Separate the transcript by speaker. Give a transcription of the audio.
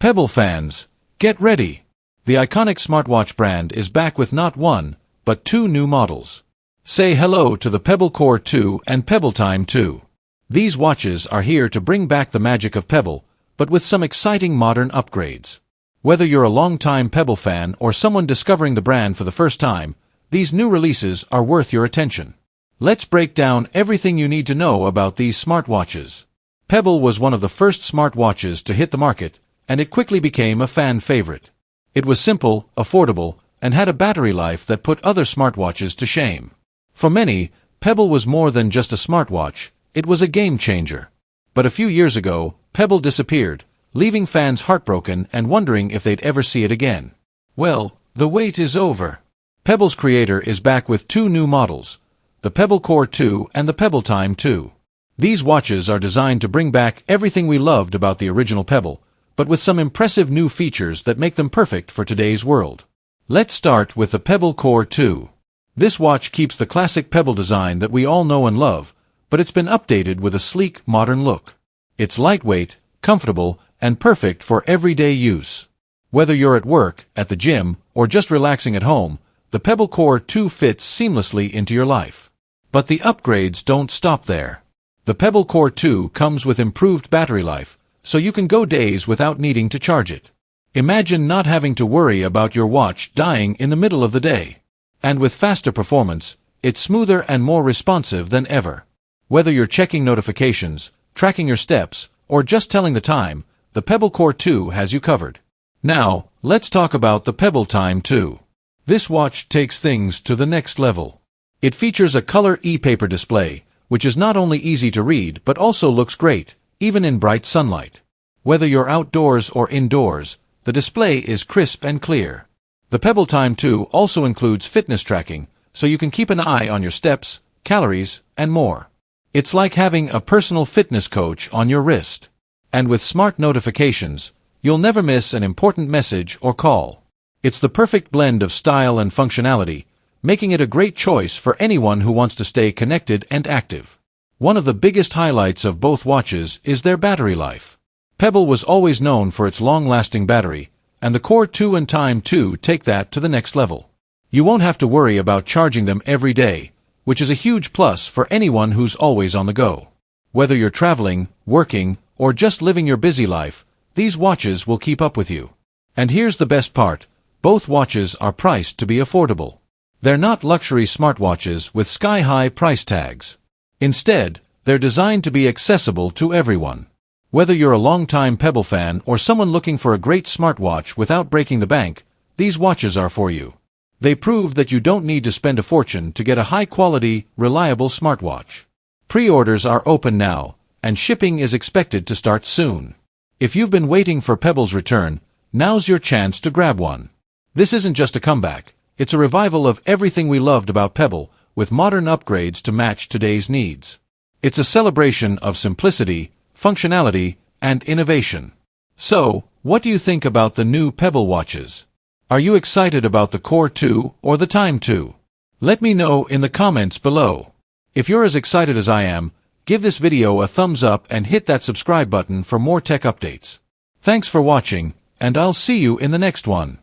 Speaker 1: Pebble fans, get ready! The iconic smartwatch brand is back with not one, but two new models. Say hello to the Pebble Core 2 and Pebble Time 2. These watches are here to bring back the magic of Pebble, but with some exciting modern upgrades. Whether you're a long-time Pebble fan or someone discovering the brand for the first time, these new releases are worth your attention. Let's break down everything you need to know about these smartwatches. Pebble was one of the first smartwatches to hit the market, and it quickly became a fan favorite. It was simple, affordable, and had a battery life that put other smartwatches to shame. For many, Pebble was more than just a smartwatch, it was a game changer. But a few years ago, Pebble disappeared, leaving fans heartbroken and wondering if they'd ever see it again. Well, the wait is over. Pebble's creator is back with two new models, the Pebble Core 2 and the Pebble Time 2. These watches are designed to bring back everything we loved about the original Pebble, but with some impressive new features that make them perfect for today's world. Let's start with the Pebble Core 2. This watch keeps the classic Pebble design that we all know and love, but it's been updated with a sleek, modern look. It's lightweight, comfortable, and perfect for everyday use. Whether you're at work, at the gym, or just relaxing at home, the Pebble Core 2 fits seamlessly into your life. But the upgrades don't stop there. The Pebble Core 2 comes with improved battery life, so you can go days without needing to charge it. Imagine not having to worry about your watch dying in the middle of the day. And with faster performance, it's smoother and more responsive than ever. Whether you're checking notifications, tracking your steps, or just telling the time, the Pebble Core 2 has you covered. Now, let's talk about the Pebble Time 2. This watch takes things to the next level. It features a color e-paper display, which is not only easy to read but also looks great, even in bright sunlight. Whether you're outdoors or indoors, the display is crisp and clear. The Pebble Time 2 also includes fitness tracking, so you can keep an eye on your steps, calories, and more. It's like having a personal fitness coach on your wrist. And with smart notifications, you'll never miss an important message or call. It's the perfect blend of style and functionality, making it a great choice for anyone who wants to stay connected and active. One of the biggest highlights of both watches is their battery life. Pebble was always known for its long-lasting battery, and the Core 2 and Time 2 take that to the next level. You won't have to worry about charging them every day, which is a huge plus for anyone who's always on the go. Whether you're traveling, working, or just living your busy life, these watches will keep up with you. And here's the best part, both watches are priced to be affordable. They're not luxury smartwatches with sky-high price tags. Instead, they're designed to be accessible to everyone. Whether you're a long-time Pebble fan or someone looking for a great smartwatch without breaking the bank, these watches are for you. They prove that you don't need to spend a fortune to get a high-quality, reliable smartwatch. Pre-orders are open now, and shipping is expected to start soon. If you've been waiting for Pebble's return, now's your chance to grab one. This isn't just a comeback, it's a revival of everything we loved about Pebble, with modern upgrades to match today's needs. It's a celebration of simplicity, functionality, and innovation. So, what do you think about the new Pebble watches? Are you excited about the Core 2 or the Time 2? Let me know in the comments below. If you're as excited as I am, give this video a thumbs up and hit that subscribe button for more tech updates. Thanks for watching, and I'll see you in the next one.